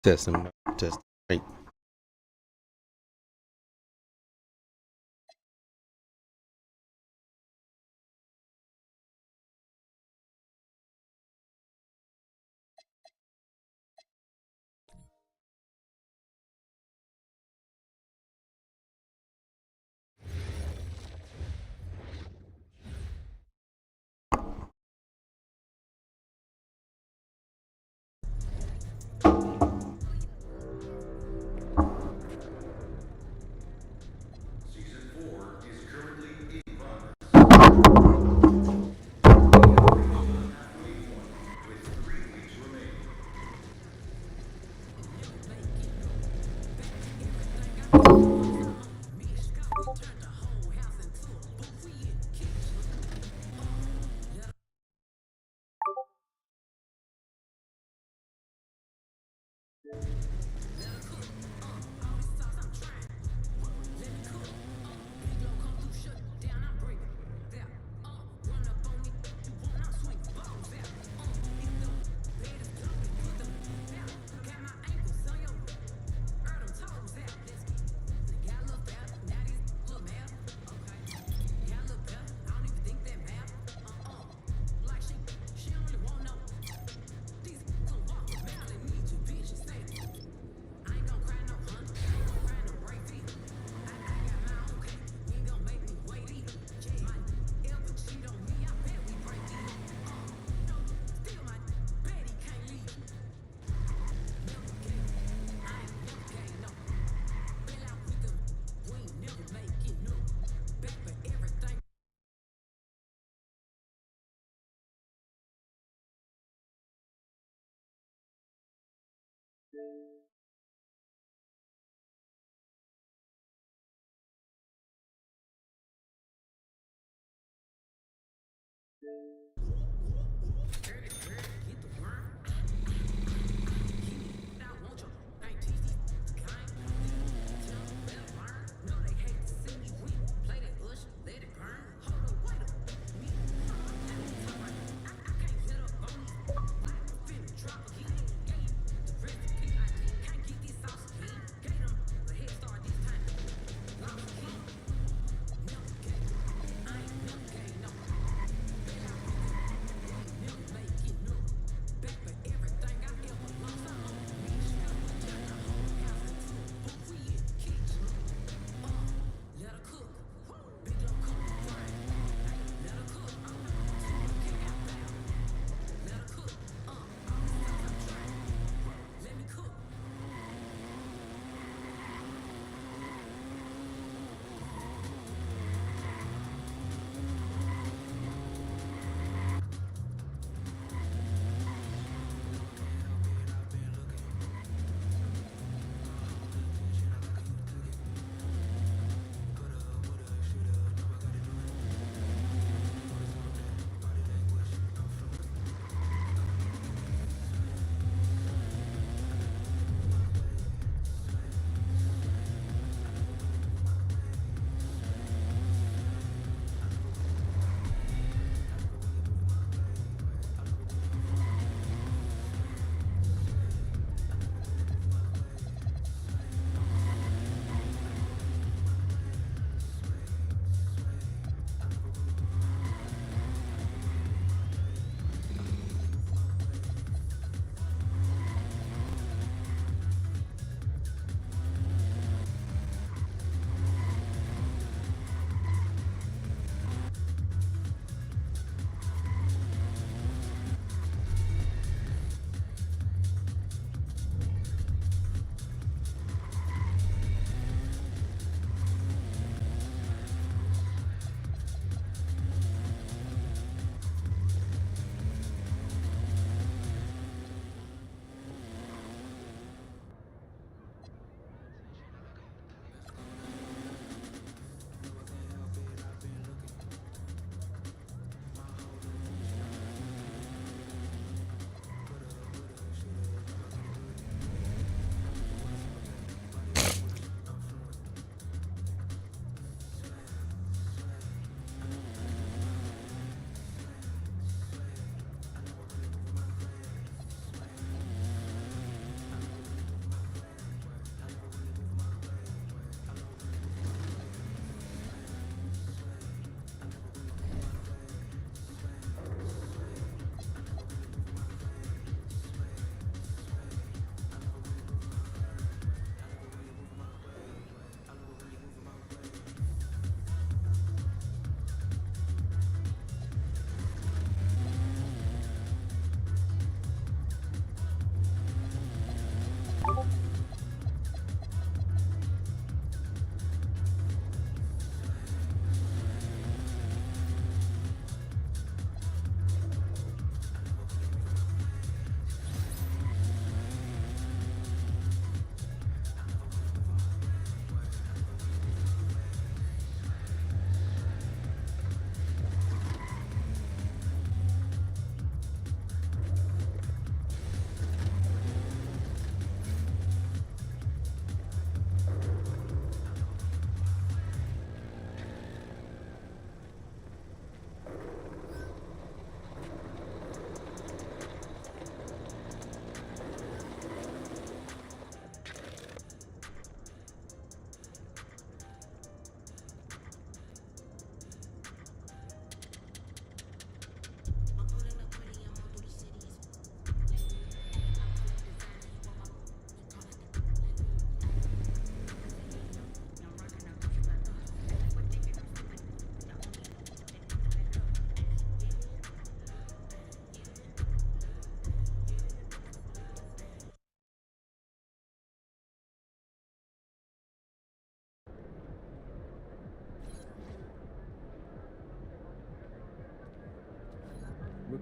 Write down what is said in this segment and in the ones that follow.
Testing, testing. Right.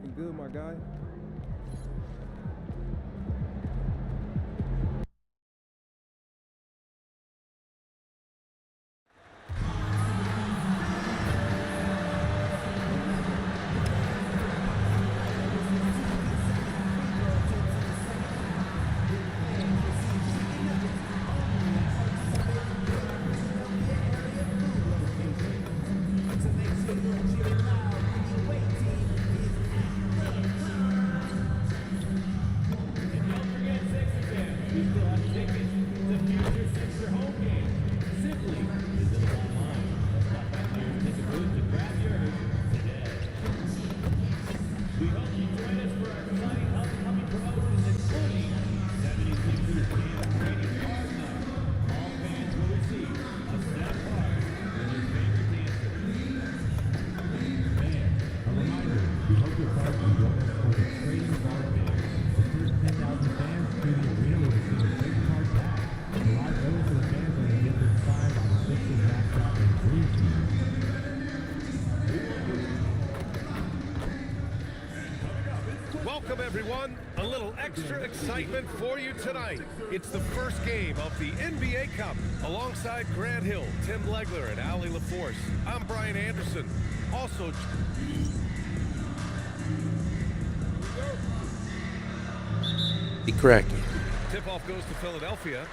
looking good, my guy. Welcome, everyone. A little extra excitement for you tonight. It's the first game of the NBA Cup. Alongside Grant Hill, Tim Legler, and Allie LaForce, I'm Brian Anderson. Also... Be correct. Tip-off goes to Philadelphia.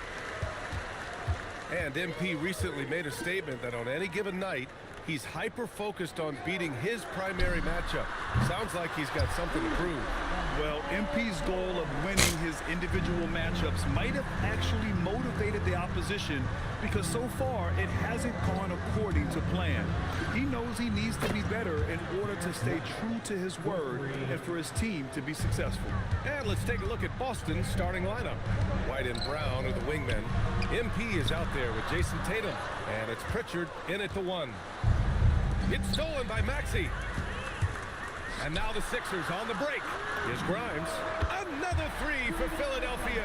And MP recently made a statement that on any given night, he's hyper-focused on beating his primary matchup. Sounds like he's got something to prove. Well, MP's goal of winning his individual matchups might have actually motivated the opposition because so far it hasn't gone according to plan. He knows he needs to be better in order to stay true to his word and for his team to be successful. And let's take a look at Boston's starting lineup. White and Brown are the wingmen. MP is out there with Jason Tatum. And it's Pritchard in at the 1. It's stolen by Maxey. And now the Sixers on the break. Here's Grimes. Another 3 for Philadelphia.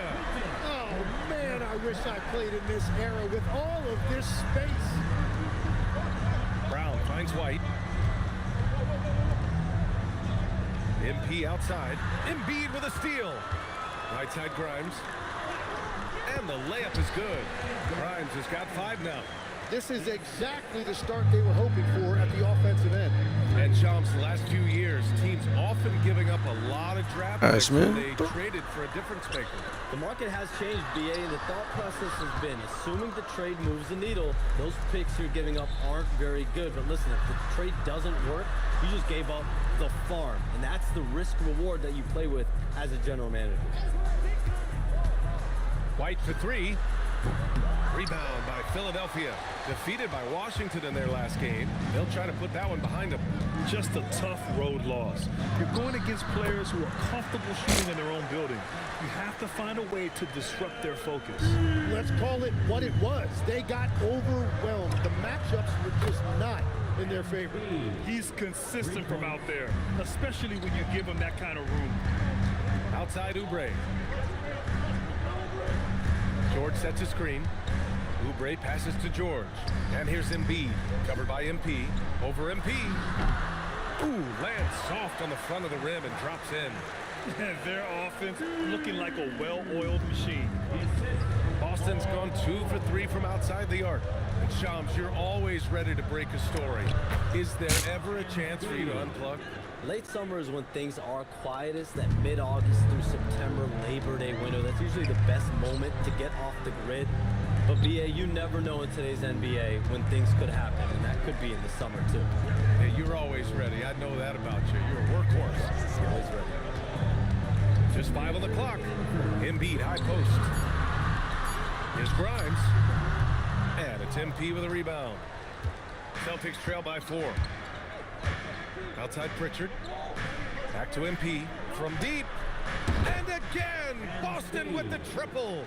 Oh, man, I wish I played in this era with all of this space. Brown finds White. MP outside. Embiid with a steal. Right side Grimes. And the layup is good. Grimes has got 5 now. This is exactly the start they were hoping for at the offensive end. And Shams, the last few years, teams often giving up a lot of draft picks when they traded for a difference maker. The market has changed, BA, and the thought process has been, assuming the trade moves the needle, those picks you're giving up aren't very good. But listen, if the trade doesn't work, you just gave up the farm. And that's the risk reward that you play with as a general manager. White for 3. Rebound by Philadelphia. Defeated by Washington in their last game. They'll try to put that one behind them. Just a tough road loss. You're going against players who are comfortable shooting in their own building. You have to find a way to disrupt their focus. Let's call it what it was. They got overwhelmed. The matchups were just not in their favor. He's consistent from out there, especially when you give him that kind of room. Outside Oubre. George sets a screen. Oubre passes to George. And here's Embiid, covered by MP. Over MP. Ooh, lands soft on the front of the rim and drops in. Their offense looking like a well-oiled machine. Boston's gone 2 for 3 from outside the arc. And Shams, you're always ready to break a story. Is there ever a chance for you to unplug? Late summer is when things are quietest, that mid-August through September Labor Day window. That's usually the best moment to get off the grid. But BA, you never know in today's NBA when things could happen, and that could be in the summer too. Yeah, you're always ready. I know that about you. You're a workhorse. Always ready. Just 5 on the clock. Embiid, high post. Here's Grimes. And it's MP with a rebound. Celtics trail by 4. Outside Pritchard. Back to MP. From deep. And again, Boston with the triple.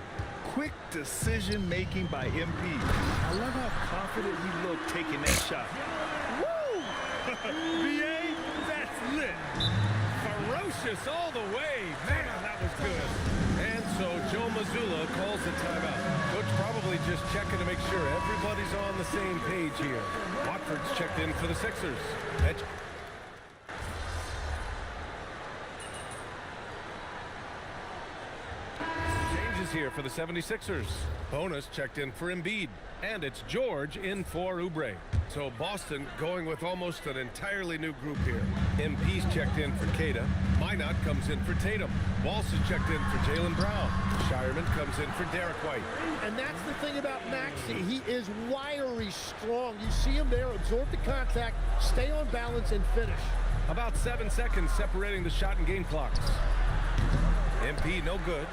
Quick decision-making by MP. I love how confident he looked taking that shot. Woo! BA, that's lit. Ferocious all the way. Man, that was good. And so Joe Mazzulla calls the timeout. Coach probably just checking to make sure everybody's on the same page here. Watford's checked in for the Sixers. here for the 76ers. Bonus checked in for Embiid. And it's George in for Oubre. So Boston going with almost an entirely new group here. MP's checked in for Keita. Minot comes in for Tatum. Walsh is checked in for Jaylen Brown. Shireman comes in for Derek White. And that's the thing about Maxey. He is wiry strong. You see him there, absorb the contact, stay on balance, and finish. About 7 seconds separating the shot and game clocks. MP no good.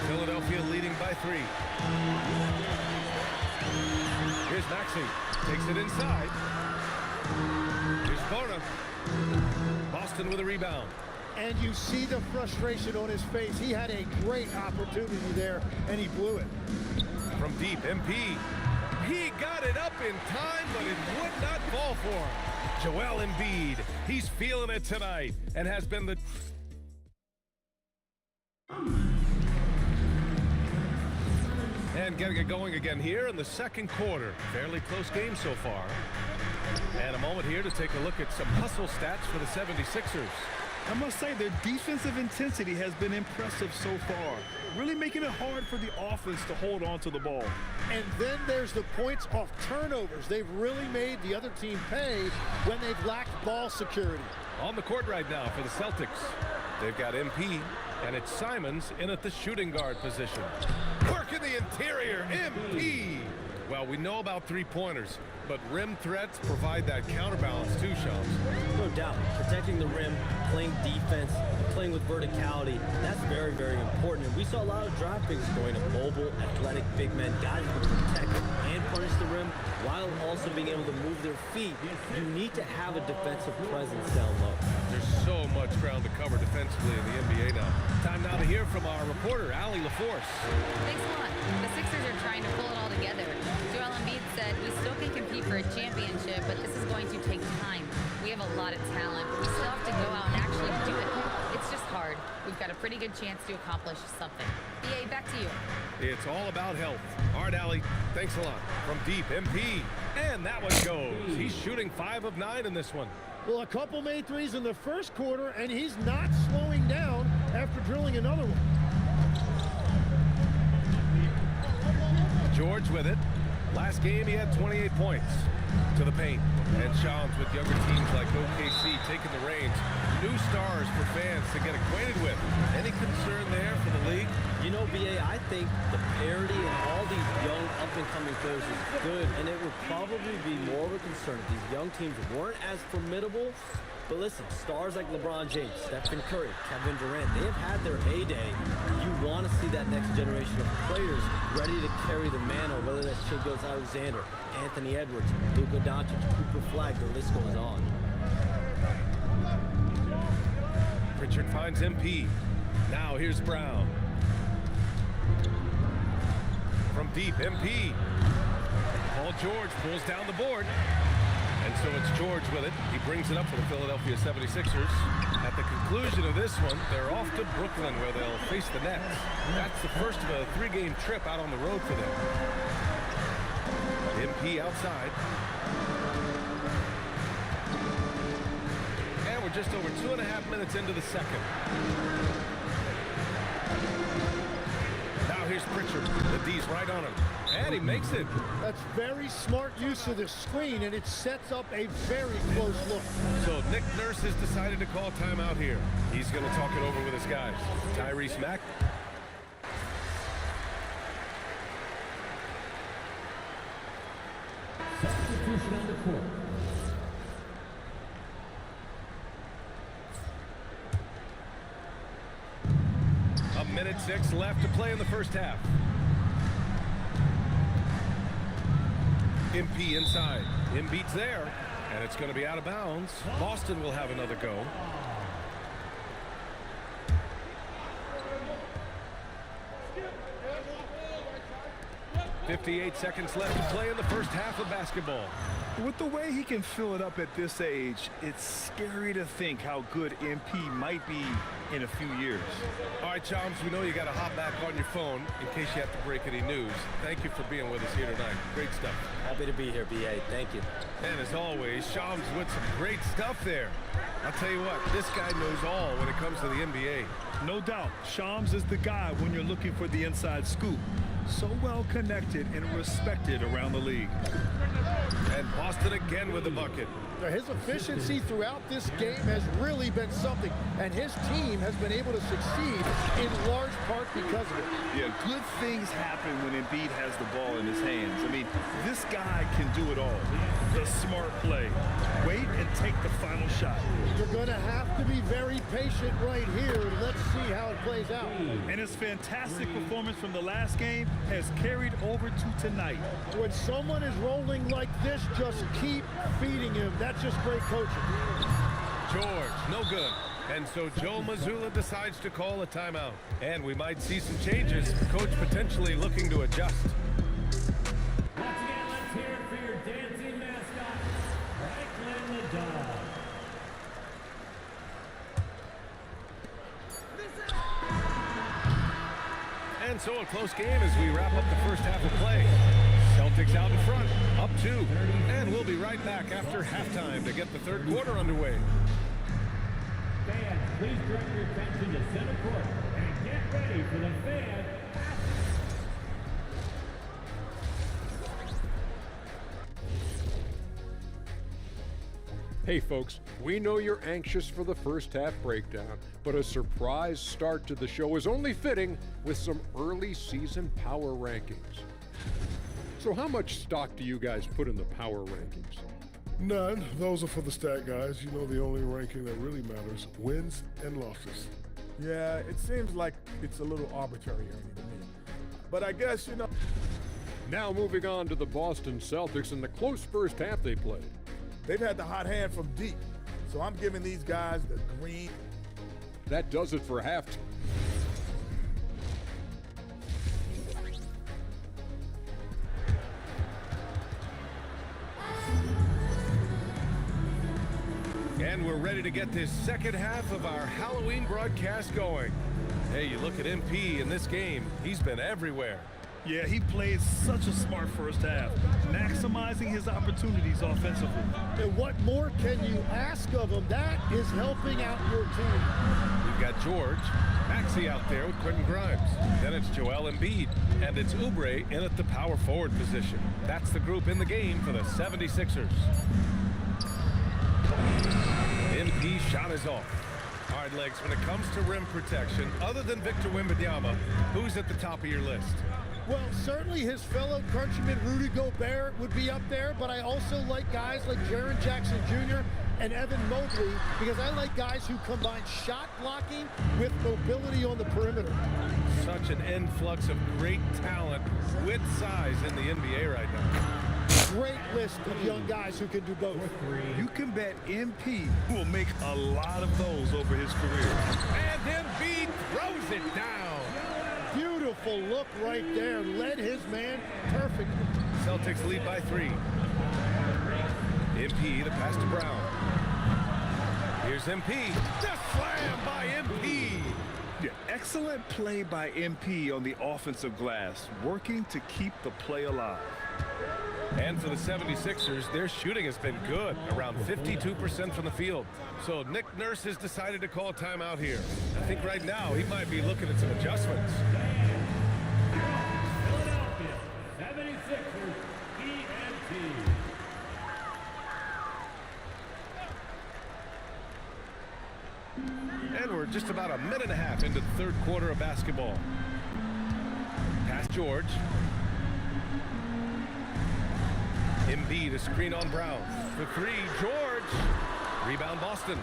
Philadelphia leading by 3. Here's Maxey. Takes it inside. Here's Bona. Boston with a rebound. And you see the frustration on his face. He had a great opportunity there, and he blew it. From deep, MP. He got it up in time, but it would not fall for him. Joel Embiid. He's feeling it tonight and has been the... And getting it going again here in the second quarter. Fairly close game so far. And a moment here to take a look at some hustle stats for the 76ers. I must say their defensive intensity has been impressive so far, really making it hard for the offense to hold on to the ball. And then there's the points off turnovers. They've really made the other team pay when they've lacked ball security. On the court right now for the Celtics. They've got MP, and it's Simons in at the shooting guard position. Work in the interior, MP! Well, we know about three-pointers, but rim threats provide that counterbalance too, Shams. No doubt. Protecting the rim, playing defense, playing with verticality, that's very, very important. And we saw a lot of draft picks going to mobile, athletic big men, guys who can protect and punish the rim while also being able to move their feet. You need to have a defensive presence down low. There's so much ground to cover defensively in the NBA now. Time now to hear from our reporter, Allie LaForce. Thanks a lot. The Sixers are trying to pull it all together. Joel Embiid said, "We still can compete for a championship, but this is going to take time. We have a lot of talent. We still have to go out and actually do it. It's just hard. We've got a pretty good chance to accomplish something." BA, back to you. It's all about health. All right, Allie, thanks a lot. From deep, MP, and that one goes. He's shooting 5 of 9 in this one. Well, a couple made threes in the first quarter, and he's not slowing down after drilling another one. George with it. Last game, he had 28 points to the paint. And Shams with younger teams like OKC taking the reins. New stars for fans to get acquainted with. Any concern there for the league? You know, BA, I think the parity in all these young up-and-coming players is good, and it would probably be more of a concern if these young teams weren't as formidable. But listen, stars like LeBron James, Stephen Curry, Kevin Durant, they have had their heyday. You want to see that next generation of players ready to carry the mantle, whether that's Shai Gilgeous-Alexander, Anthony Edwards, Luka Doncic, Cooper Flag, the list goes on. Pritchard finds MP. Now here's Brown. From deep, MP. Paul George pulls down the board. And so it's George with it. He brings it up for the Philadelphia 76ers. At the conclusion of this one, they're off to Brooklyn where they'll face the Nets. That's the first of a 3-game trip out on the road for them. MP outside. And we're just over 2.5 minutes into the second. Now here's Pritchard. The D's right on him. And he makes it. That's very smart use of the screen, and it sets up a very close look. So Nick Nurse has decided to call timeout here. He's going to talk it over with his guys. Tyrese Mack. Substitution on the court. A minute 6 left to play in the first half. MP inside. Embiid's there, and it's going to be out of bounds. Boston will have another go. .58 seconds left to play in the first half of basketball. With the way he can fill it up at this age, it's scary to think how good MP might be in a few years. All right, Chums, we know you got to hop back on your phone in case you have to break any news. Thank you for being with us here tonight. Great stuff. Happy to be here, BA. Thank you. And as always, Shams with some great stuff there. I'll tell you what, this guy knows all when it comes to the NBA. No doubt, Shams is the guy when you're looking for the inside scoop. So well connected and respected around the league. And Boston again with the bucket. Now, his efficiency throughout this game has really been something, and his team has been able to succeed in large part because of it. Yeah, good things happen when Embiid has the ball in his hands. I mean, this guy can do it all. The smart play. Wait and take the final shot. You're going to have to be very patient right here, and let's see how it plays out. And his fantastic performance from the last game has carried over to tonight. When someone is rolling like this, just keep feeding him. That's just great coaching. George, no good. And so Joe Mazzulla decides to call a timeout. And we might see some changes. Coach potentially looking to adjust. Once again, let's hear it for your dancing mascot, Franklin the Dog. And so a close game as we wrap up the first half of play. Celtics out in front, up 2. And we'll be right back after halftime to get the third quarter underway. Fans, please direct your attention to center court and get ready for the fan. Hey folks, we know you're anxious for the first half breakdown, but a surprise start to the show is only fitting with some early season power rankings. So how much stock do you guys put in the power rankings? None. Those are for the stat guys. You know, the only ranking that really matters, wins and losses. Yeah, it seems like it's a little arbitrary to me. But I guess, you know. Now moving on to the Boston Celtics and the close first half they played. They've had the hot hand from deep. So I'm giving these guys the green. That does it for halftime. And we're ready to get this second half of our Halloween broadcast going. Hey, you look at MP in this game, he's been everywhere. Yeah, he played such a smart first half, maximizing his opportunities offensively. And what more can you ask of him? That is helping out your team. We've got George, Maxey out there with Quentin Grimes. Then it's Joel Embiid, and it's Oubre in at the power forward position. That's the group in the game for the 76ers. MP shot is off. All right, Legs, when it comes to rim protection, other than Victor Wembanyama, who's at the top of your list? Well, certainly his fellow countryman Rudy Gobert would be up there, but I also like guys like Jaren Jackson Jr. and Evan Mobley because I like guys who combine shot blocking with mobility on the perimeter. Such an influx of great talent with size in the NBA right now. Great list of young guys who can do both. You can bet MP will make a lot of those over his career. And Embiid throws it down. Beautiful look right there. Led his man perfectly. Celtics lead by 3. MP, the pass to Brown. Here's MP. The slam by MP. Yeah, excellent play by MP on the offensive glass, working to keep the play alive. And for the 76ers, their shooting has been good, around 52% from the field. So Nick Nurse has decided to call timeout here. I think right now he might be looking at some adjustments. Philadelphia 76ers ENT. And we're just about a minute and a half into the third quarter of basketball. Pass George. Embiid, a screen on Brown. For 3, George. Rebound Boston.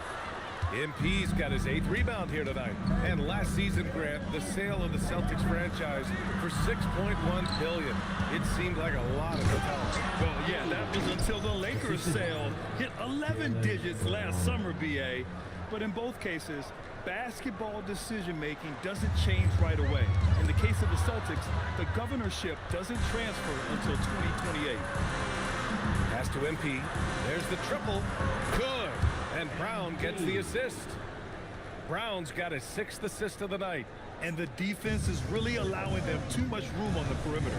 MP's got his 8th rebound here tonight. And last season, Grant, the sale of the Celtics franchise for $6.1 billion. It seemed like a lot at the time. Well, yeah, that was until the Lakers sale hit 11 digits last summer, BA. But in both cases, basketball decision-making doesn't change right away. In the case of the Celtics, the governorship doesn't transfer until 2028. Pass to MP. There's the triple. Good. And Brown gets the assist. Brown's got his 6th assist of the night. And the defense is really allowing them too much room on the perimeter.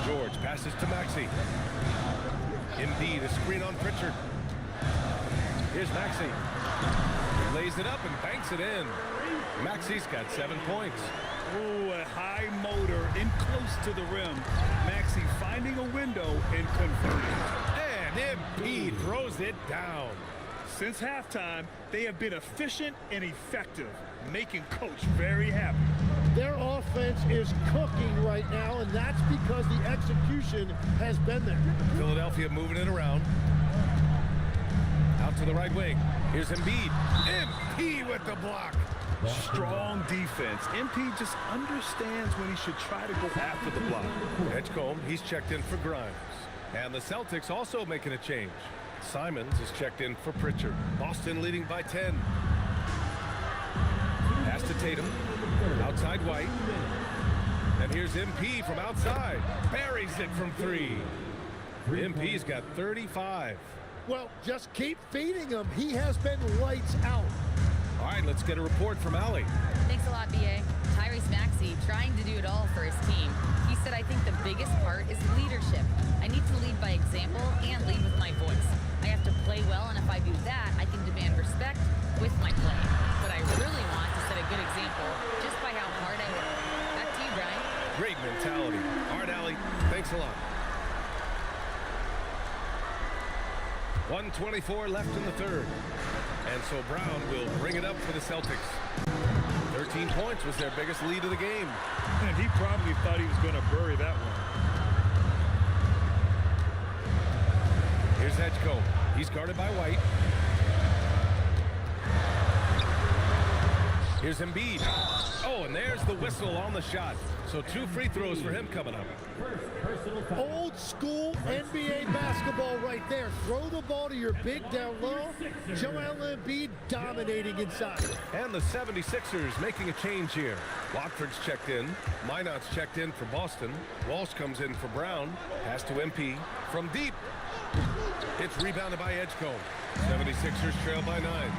George passes to Maxey. Embiid, a screen on Pritchard. Here's Maxey. Lays it up and banks it in. Maxey's got 7 points. Ooh, a high motor in close to the rim. Maxey finding a window and converting. And Embiid throws it down. Since halftime, they have been efficient and effective, making Coach very happy. Their offense is cooking right now, and that's because the execution has been there. Philadelphia moving it around. Out to the right wing. Here's Embiid. MP with the block. Strong defense. MP just understands when he should try to go after the block. Edgecombe, he's checked in for Grimes. And the Celtics also making a change. Simons is checked in for Pritchard. Boston leading by 10. Pass to Tatum. Outside White. And here's MP from outside. Buries it from 3. MP's got 35. Well, just keep feeding him. He has been lights out. All right, let's get a report from Allie. Thanks a lot, BA. Tyrese Maxey trying to do it all for his team. He said, I think the biggest part is leadership. I need to lead by example and lead with my voice. I have to play well, and if I do that, I can demand respect with my play. But I really want to set a good example just by how hard I work. Back to you, Brian. Great mentality. All right, Allie, thanks a lot. 1:24 left in the third. And so Brown will bring it up for the Celtics. 13 points was their biggest lead of the game. And he probably thought he was going to bury that one. Here's Edgecombe. He's guarded by White. Here's Embiid. Oh, and there's the whistle on the shot. So 2 free throws for him coming up. Old school NBA basketball right there. Throw the ball to your big down low. Joel Embiid dominating inside. And the 76ers making a change here. Watford's checked in. Minot's checked in for Boston. Walsh comes in for Brown. Pass to MP from deep. It's rebounded by Edgecombe. 76ers trail by 9.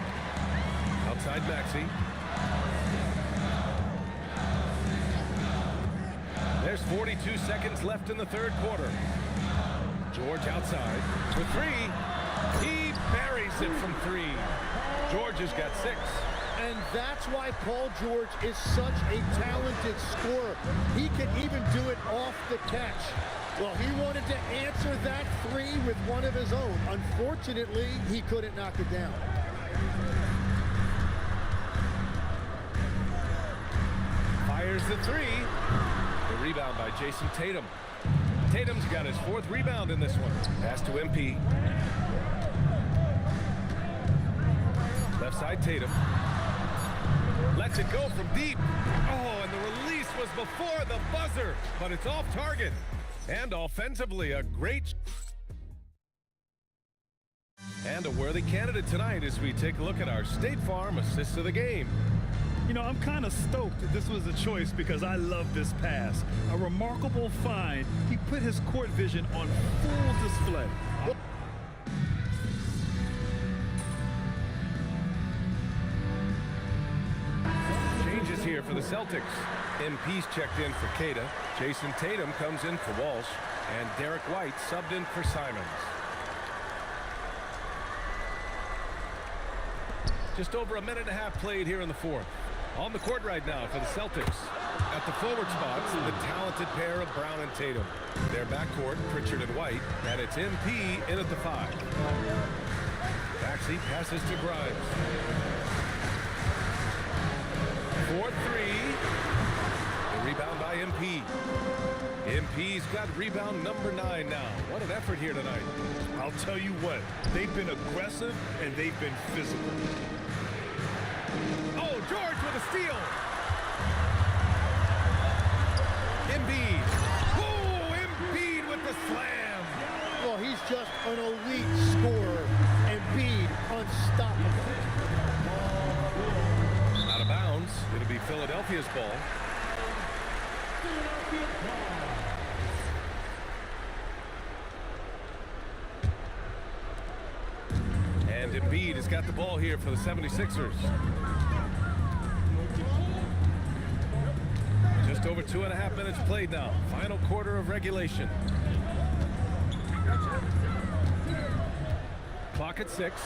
Outside Maxey. There's 42 seconds left in the third quarter. George outside for 3. He buries it from 3. George has got 6. And that's why Paul George is such a talented scorer. He can even do it off the catch. Well, he wanted to answer that 3 with one of his own. Unfortunately, he couldn't knock it down. Fires the 3. The rebound by Jason Tatum. Tatum's got his 4th rebound in this one. Pass to MP. Left side Tatum. Lets it go from deep. Oh, and the release was before the buzzer, but it's off target. And offensively, a great and a worthy candidate tonight as we take a look at our State Farm assist of the game. You know, I'm kind of stoked that this was a choice because I love this pass. A remarkable find. He put his court vision on full display. Changes here for the Celtics. MP's checked in for Queta. Jason Tatum comes in for Walsh. And Derek White subbed in for Simons. Just over a minute and a half played here in the fourth. On the court right now for the Celtics. At the forward spots, the talented pair of Brown and Tatum. Their backcourt, Pritchard and White. And it's MP in at the 5. Maxey passes to Grimes. 4-3. The rebound by MP. MP's got rebound number 9 now. What an effort here tonight. I'll tell you what, they've been aggressive and they've been physical. Oh, George with a steal. Embiid. Oh, Embiid with the slam. Well, he's just an elite scorer. Embiid unstoppable. Out of bounds. It'll be Philadelphia's ball. And And Embiid has got the ball here for the 76ers. Just over 2.5 minutes played now. Final quarter of regulation. Clock at 6.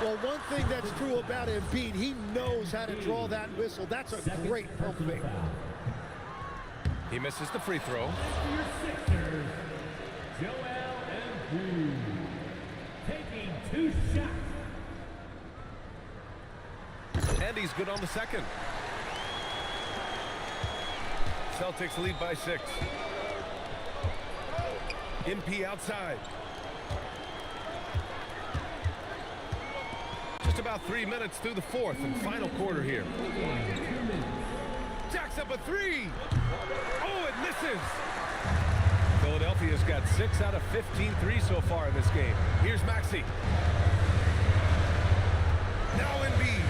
Well, one thing that's true about Embiid, he knows how to draw that whistle. That's a great pump fake. He misses the free throw. Your Sixers, Joel Embiid, taking 2 shots. And he's good on the second. Celtics lead by 6. MP outside. Just about 3 minutes through the fourth and final quarter here. Jacks up a 3. Oh, it misses. Philadelphia's got 6 out of 15 threes so far in this game. Here's Maxey. Now Embiid.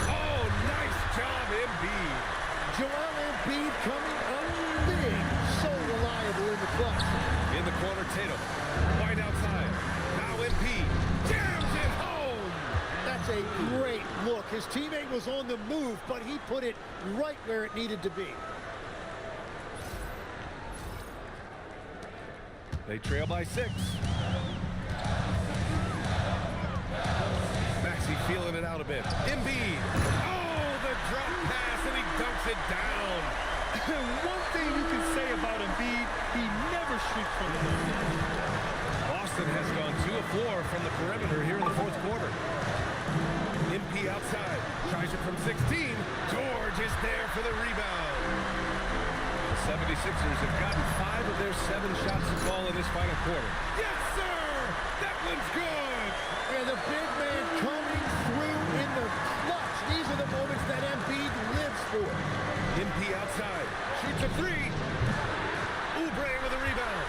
Oh, nice job, Embiid. Joel Embiid coming up big. So reliable in the clutch. In the corner, Tatum. White outside. Now Embiid. Jams it home. That's a great look. His teammate was on the move, but he put it right where it needed to be. They trail by 6. Maxey feeling it out a bit. Embiid. Oh, the drop pass, and he dunks it down. One thing you can say about Embiid, he never shrinks from the line. Boston has gone 2 of 4 from the perimeter here in the fourth quarter. MP outside. Tries it from 16. George is there for the rebound. The 76ers have gotten 5 of their 7 shots to fall in this final quarter. Yes, sir! That one's good! And the big man coming through in the clutch. These are the moments that Embiid lives for. MP outside. Shoots a 3. Oubre with a rebound.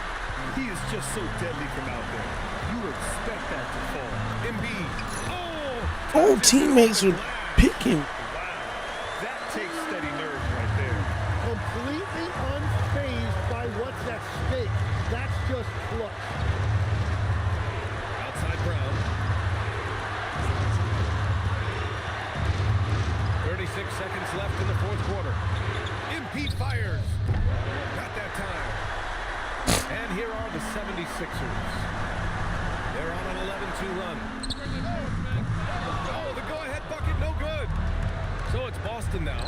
He is just so deadly from out there. You expect that to fall. Embiid. Oh, teammates would pick him. Wow. That takes steady nerves right there. Completely unfazed by what's at stake. That's just clutch. Outside Brown. 36 seconds left in the fourth quarter. MP fires. Not that time. And here are the 76ers. They're on an 11-2 run. Oh, the go-ahead bucket, no good. So it's Boston now.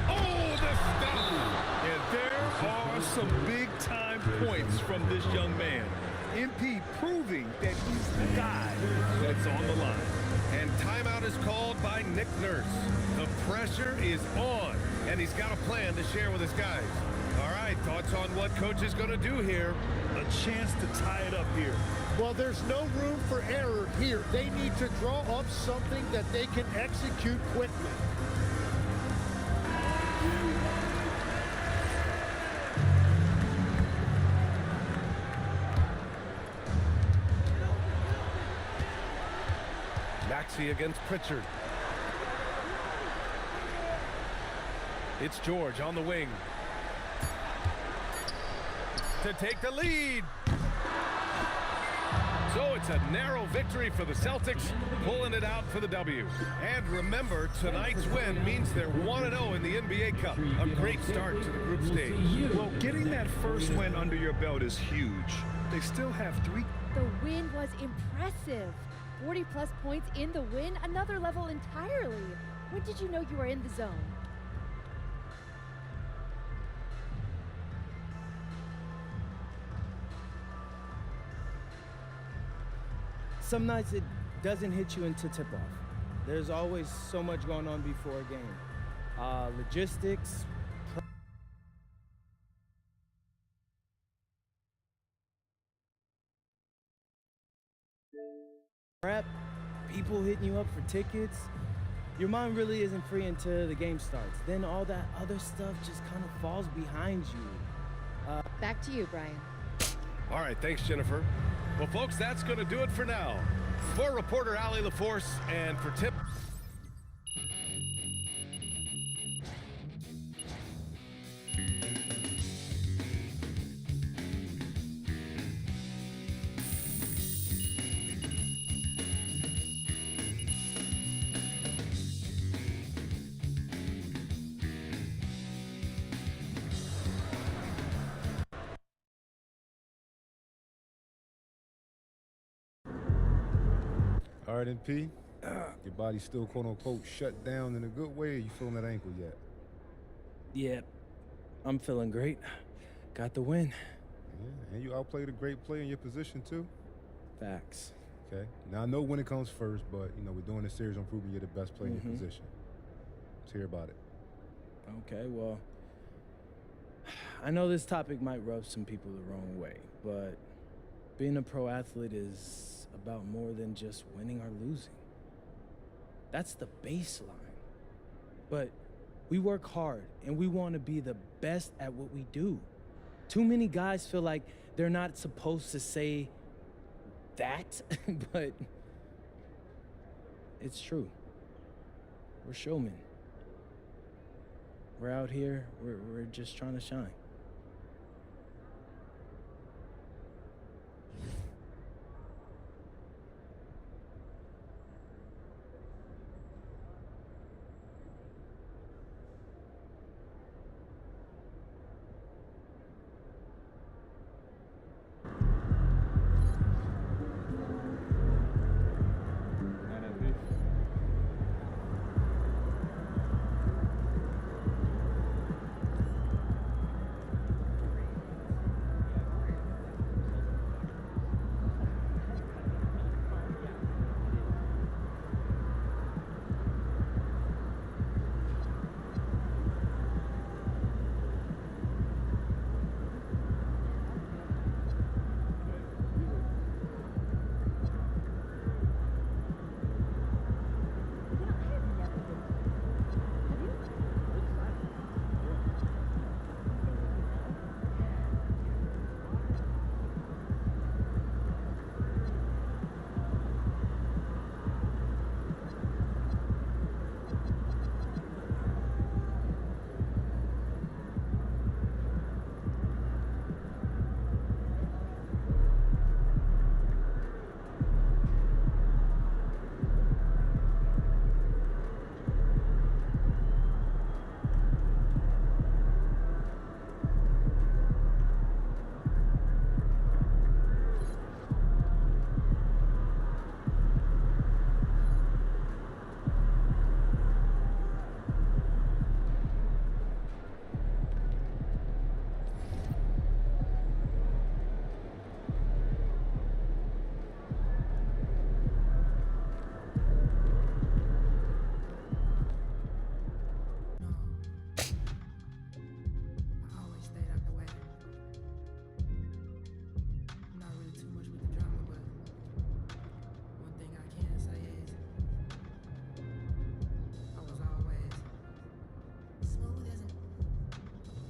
Oh, the stop. And there are some big-time points from this young man. MP proving that he's the guy that's on the line. And timeout is called by Nick Nurse. The pressure is on, and he's got a plan to share with his guys. All right, thoughts on what coach is going to do here? A chance to tie it up here. Well, there's no room for error here. They need to draw up something that they can execute quickly. Maxey against Pritchard. It's George on the wing to take the lead. So it's a narrow victory for the Celtics, pulling it out for the W. And remember, tonight's win means they're 1-0 in the NBA Cup. A great start to the group stage. Well, getting that first win under your belt is huge. They still have 3. The win was impressive. 40-plus points in the win, another level entirely. When did you know you were in the zone? Some nights it doesn't hit you until tip-off. There's always so much going on before a game. Logistics, prep, people hitting you up for tickets. Your mind really isn't free until the game starts. Then all that other stuff just kind of falls behind you. Back to you, Brian. All right, thanks, Jennifer. Well, folks, that's going to do it for now. For reporter Allie LaForce and for Tip. All right, MP. Your body's still quote-unquote shut down in a good way, or you feeling that ankle yet? Yeah, I'm feeling great. Got the win. Yeah, and you outplayed a great player in your position, too. Facts. Okay. Now, I know when it comes first, but, you know, we're doing this series on proving you're the best player in your position. Let's hear about it. Okay, well, I know this topic might rub some people the wrong way, but being a pro athlete is about more than just winning or losing. That's the baseline. But we work hard, and we want to be the best at what we do. Too many guys feel like they're not supposed to say that, but it's true. We're showmen. We're out here, we're just trying to shine.